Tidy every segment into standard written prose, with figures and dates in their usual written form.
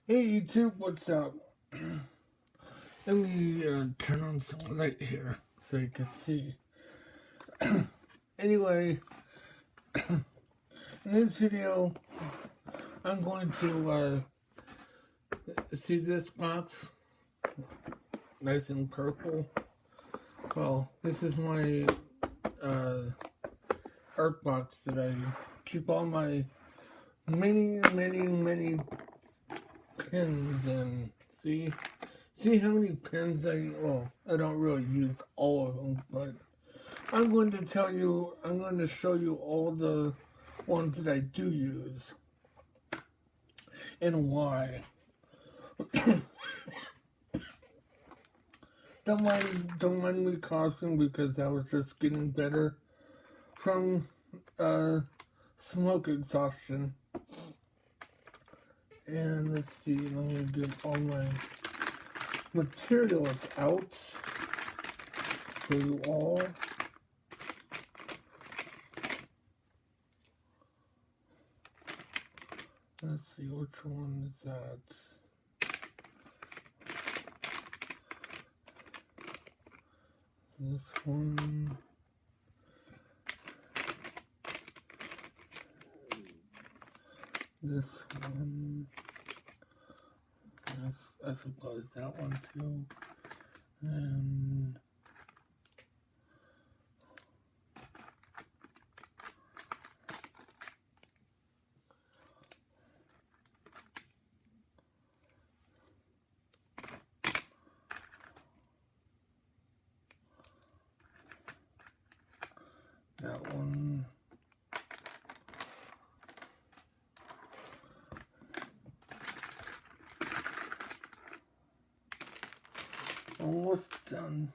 Hey YouTube, what's up? Let me turn on some light here so you can see. Anyway, in this video, I'm going to see this box, nice and purple. Well, this is my art box that I keep all my many pins in. See how many pins I don't really use all of them, but I'm going to show you all the ones that I do use and why. Don't mind me coughing because I was just getting better from smoke exhaustion. And let's see, let me get all my materials out for you all. Let's see, which one is that? This one. This one. I suppose that one too. And that one. Almost done.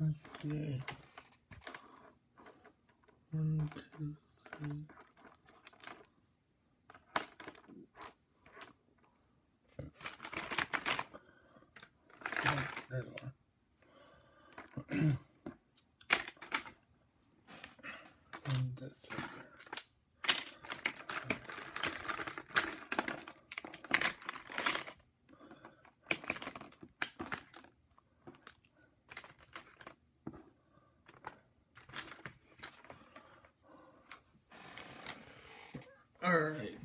Let's see. 1, 2, 3. Oh, there you are. And this right there. Alright.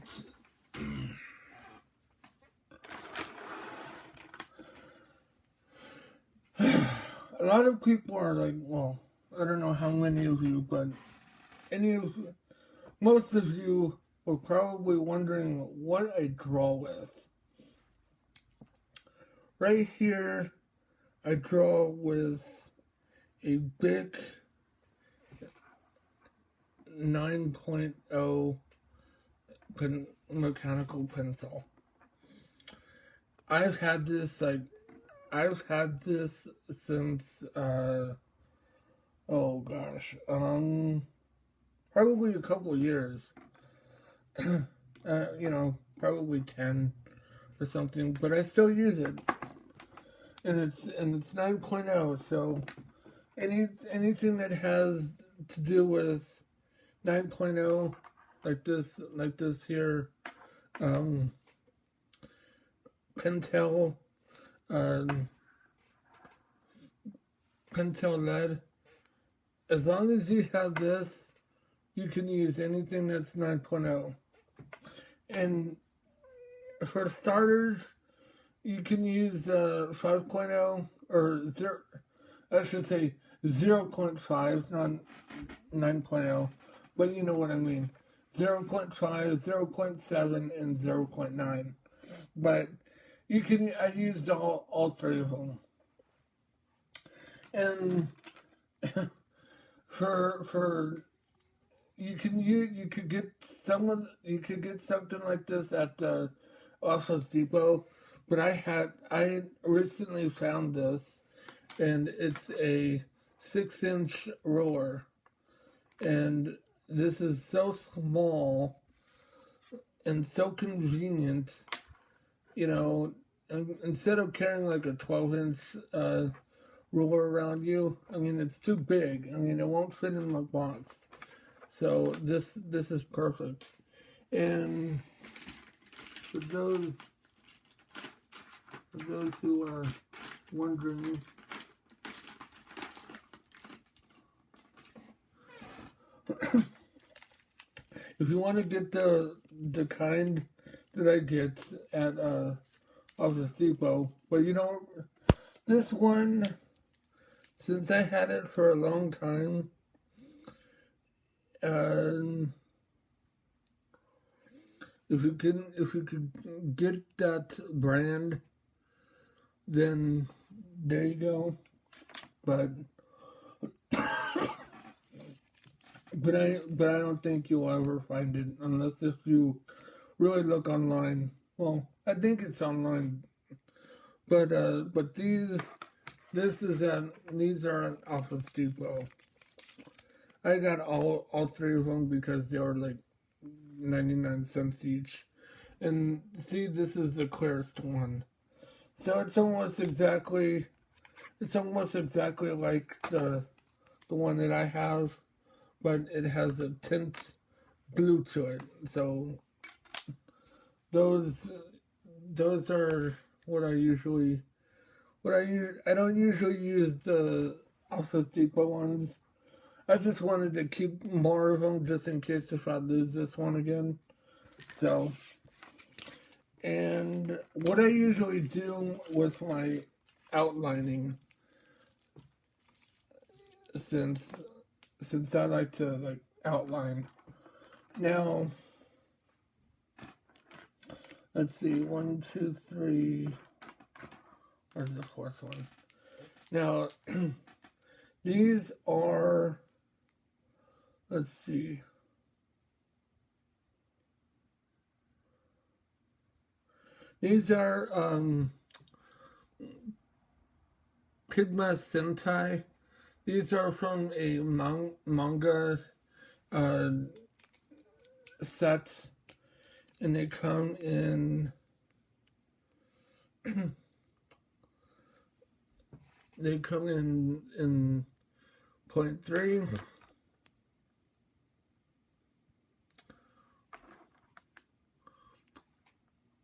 A lot of people are like, well, I don't know how many of you, but most of you were probably wondering what I draw with. Right here, I draw with a big 9.0 mechanical pencil. I've had this since oh gosh, probably a couple of years. Probably 10 or something, but I still use it. And it's 9.0, so anything that has to do with 9.0, like this here, Pentel, Pentel lead. As long as you have this, you can use anything that's 9.0. And for starters, you can use 5.0 or 0, I should say 0.5, not 9.0, but you know what I mean. 0.5, 0.7, and 0.9. But I used all three of them. And for you could get something like this at the Office Depot, but I recently found this, and it's a 6-inch roller, and this is so small and so convenient. You know, instead of carrying like a 12-inch ruler around you, I mean, it's too big. I mean, it won't fit in my box. So this is perfect. And for those who are wondering, if you want to get the kind that I get at Office Depot, but you know, this one, since I had it for a long time, if you could get that brand, then there you go. But I don't think you'll ever find it unless if you really look online. Well, I think it's online, but these are at Office Depot. I got all three of them because they were like 99 cents each. And see, this is the clearest one. So it's almost exactly like the one that I have, but it has a tint blue to it. So those are what I don't usually use the Office Depot ones. I just wanted to keep more of them just in case if I lose this one again. So, and what I usually do with my outlining, since I like to like outline. Now, let's see, 1, 2, 3. Where's the fourth one? Now, these are, let's see. These are Pigma Sentai. These are from a manga set, and they come in they come in 0.3,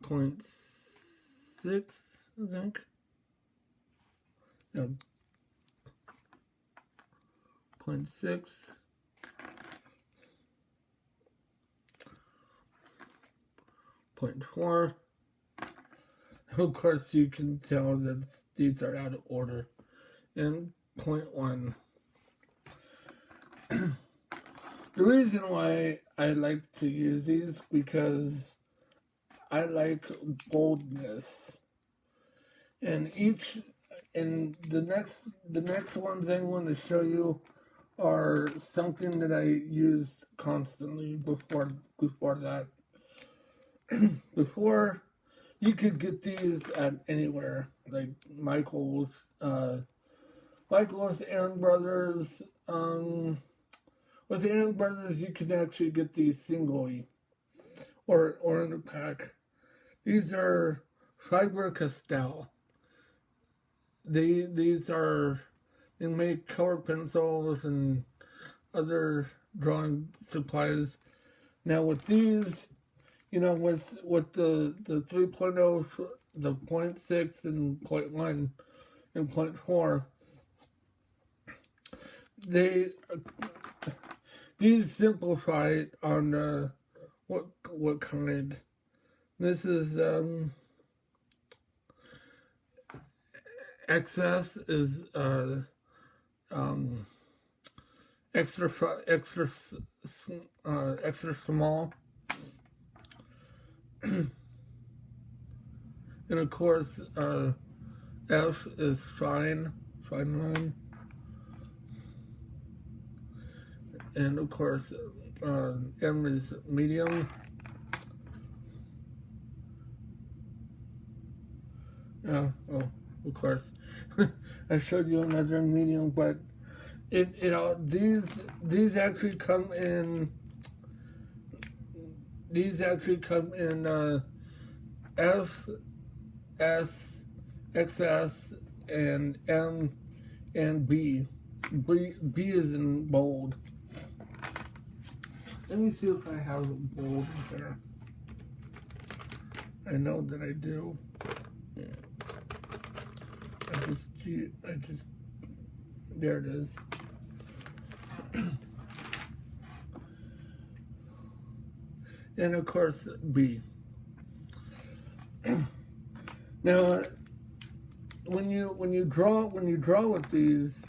0.6, I think. No, 0.6, 0.4. Of course, you can tell that these are out of order. And 0.1. The reason why I like to use these because I like boldness. And the next ones I want to show you are something that I used constantly before that. Before, you could get these at anywhere, like Michael's, Aaron Brothers. With Aaron Brothers, you can actually get these singly or in a pack. These are Faber-Castell. They make color pencils and other drawing supplies. Now with these, you know, with the 3.0, the 0.6 and 0.1 and 0.4, these simplify it on what kind. This is XS is extra small. And of course, F is fine line. And of course, M is medium. Oh, of course. I showed you another medium, but these actually come in. These actually come in F, S, XS, and M, and B. B is in bold. Let me see if I have bold in here. I know that I do. I just, there it is. And of course, B. Now, when you draw with these,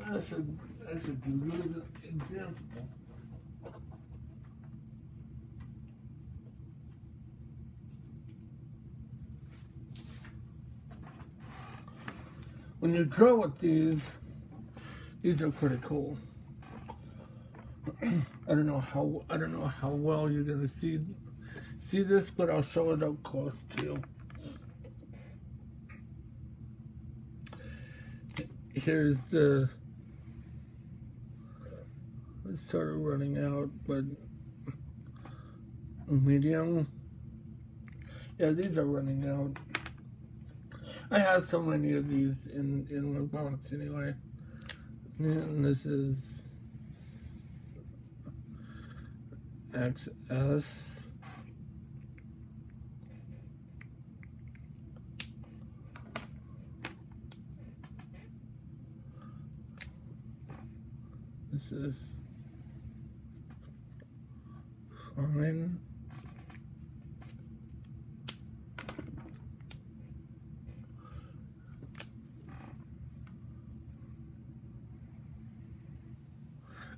I should give you an example. When you draw with these are pretty cool. I don't know how well you're gonna see this, but I'll show it up close to you. Here's the, it's sort of running out, but medium. Yeah, these are running out. I have so many of these in my box anyway. And this is XS. This is fine.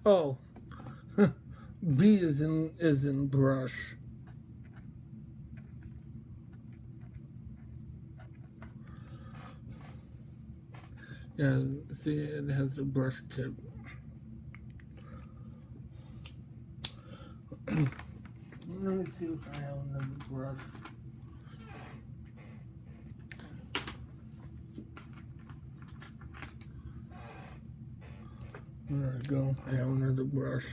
Oh, B is in brush. Yeah, see, it has a brush tip. Let me see if I have another brush. There we go. I have another brush.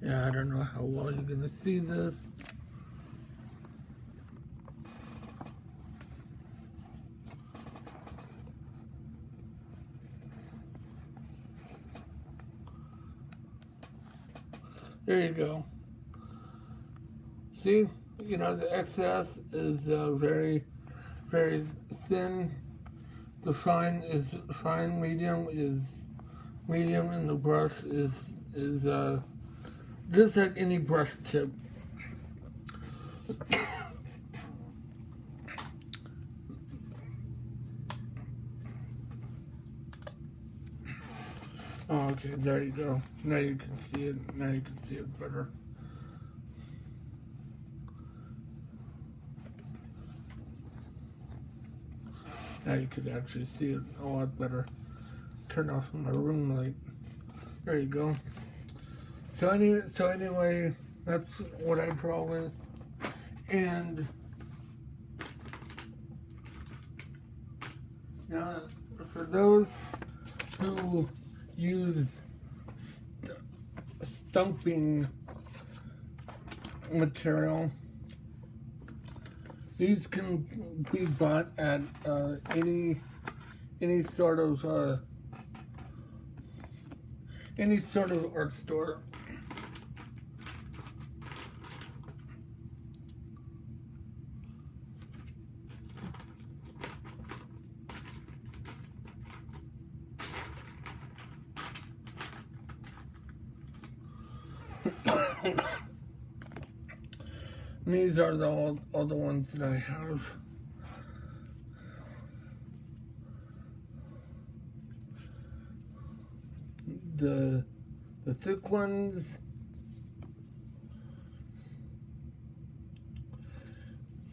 Yeah, I don't know how well you're gonna see this. There you go. See, you know, the XS is very, very thin. The fine is fine. Medium is medium, and the brush is just like any brush tip. Oh, okay, there you go. Now you can see it. Now you can see it better. Now you can actually see it a lot better. Turn off my room light. There you go. So anyway, that's what I draw with. And now, for those who use stumping material, these can be bought at any sort of art store. And these are all the ones that I have. The thick ones,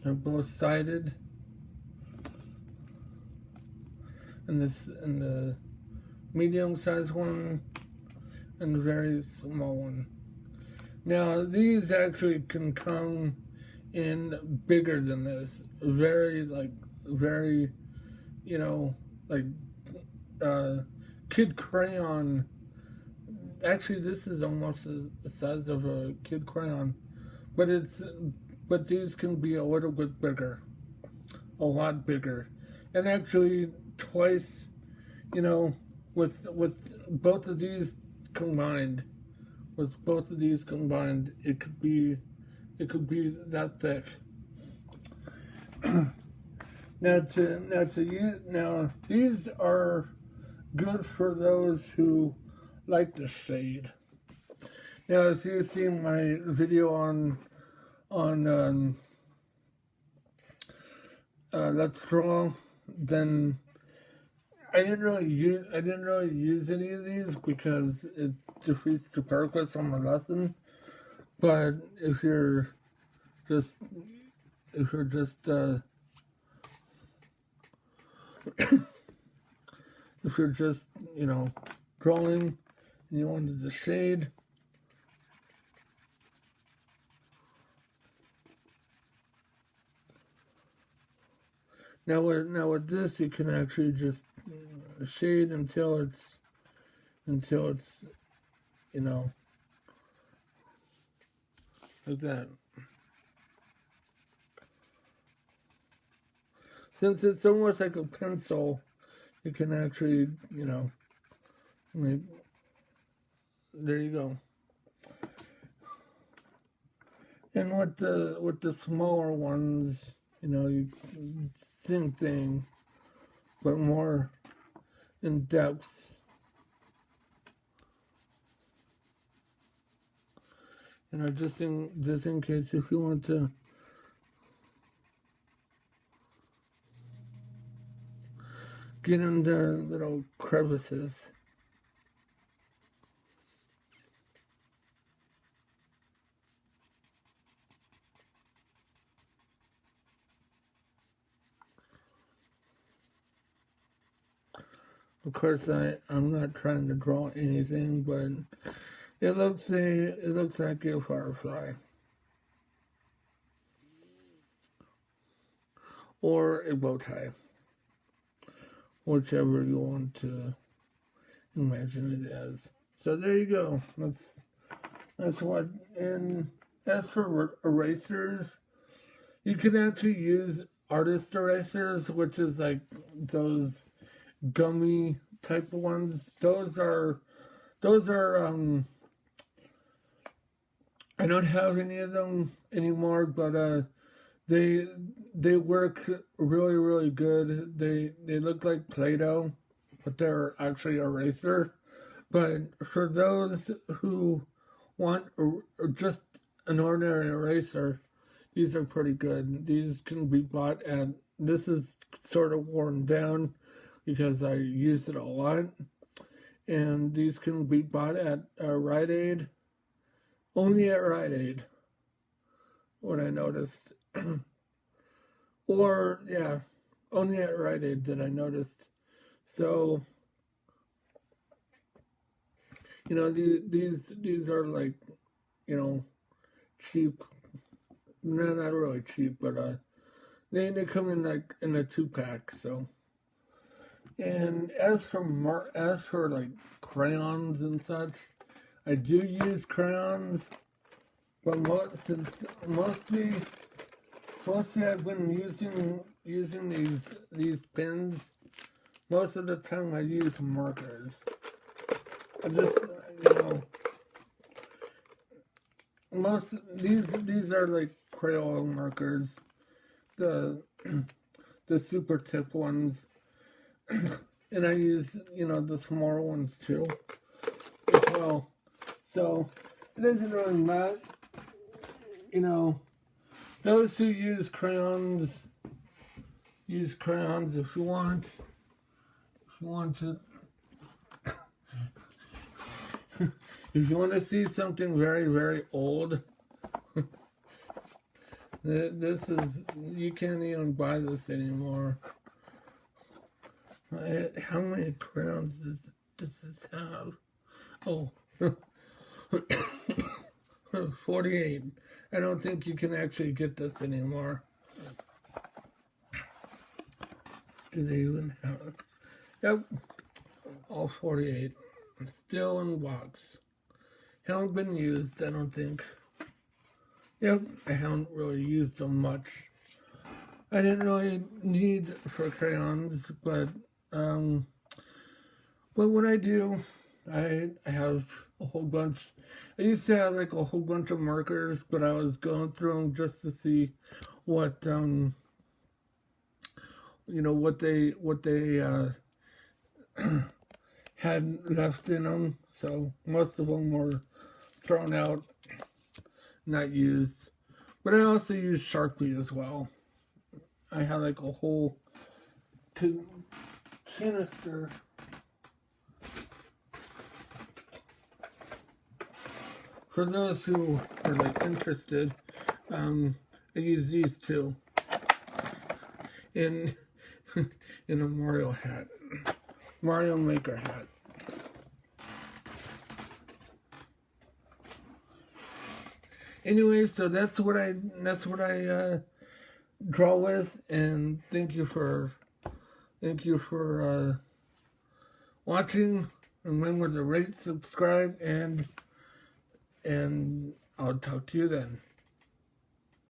they're both sided, and the medium sized one and the very small one. Now these actually can come in bigger than this, very, you know, like kid crayon actually, this is almost the size of a kid crayon, but but these can be a little bit bigger, a lot bigger, and actually twice, you know, with both of these combined, it could be that thick. Now these are good for those who like the shade. Now, if you've seen my video on Let's Draw, then I didn't really use any of these because it defeats the purpose on the lesson. But if you're just if you're just if you're just, you know, drawing and you wanted the shade, now with this you can actually just shade until it's you know, like that. Since it's almost like a pencil, you can actually, you know, like, there you go. And with the smaller ones, you know, same thing, but more in depth. You know, just in case if you want to get into little crevices. Of course, I'm not trying to draw anything, but it looks like a firefly or a bow tie, whichever you want to imagine it as. So there you go. That's what. And as for erasers, you can actually use artist erasers, which is like those gummy type of ones. Those are I don't have any of them anymore, but they work really, really good. They look like Play-Doh, but they're actually eraser. But for those who want just an ordinary eraser, these are pretty good. These can be bought at, this is sort of worn down because I use it a lot. And these can be bought at Rite Aid. Only at Rite Aid, what I noticed. Or, yeah, only at Rite Aid that I noticed. So, you know, these are like, you know, cheap. No, not really cheap, but they come in like in a 2-pack. So, and as for like crayons and such, I do use crayons, but mostly I've been using these pens. Most of the time I use markers. I just, you know, these are like Crayola markers, the super tip ones, and I use, you know, the smaller ones too as well. So it doesn't really matter, you know. Those who use crayons if you want to. If you want to see something very, very old, this is, you can't even buy this anymore. How many crayons does this have? Oh, 48. I don't think you can actually get this anymore. Do they even have it? Yep, all 48. Still in the box. Haven't been used, I don't think. Yep, I haven't really used them much. I didn't really need for crayons, but when I do, I have a whole bunch. I used to have like a whole bunch of markers, but I was going through them just to see what what they had left in them. So most of them were thrown out, not used. But I also use Sharpie as well. I had like a whole canister. For those who are like interested, I use these too in in a Mario hat, Mario Maker hat. Anyway, so that's what I draw with, and thank you for watching. Remember to rate, subscribe, and I'll talk to you then.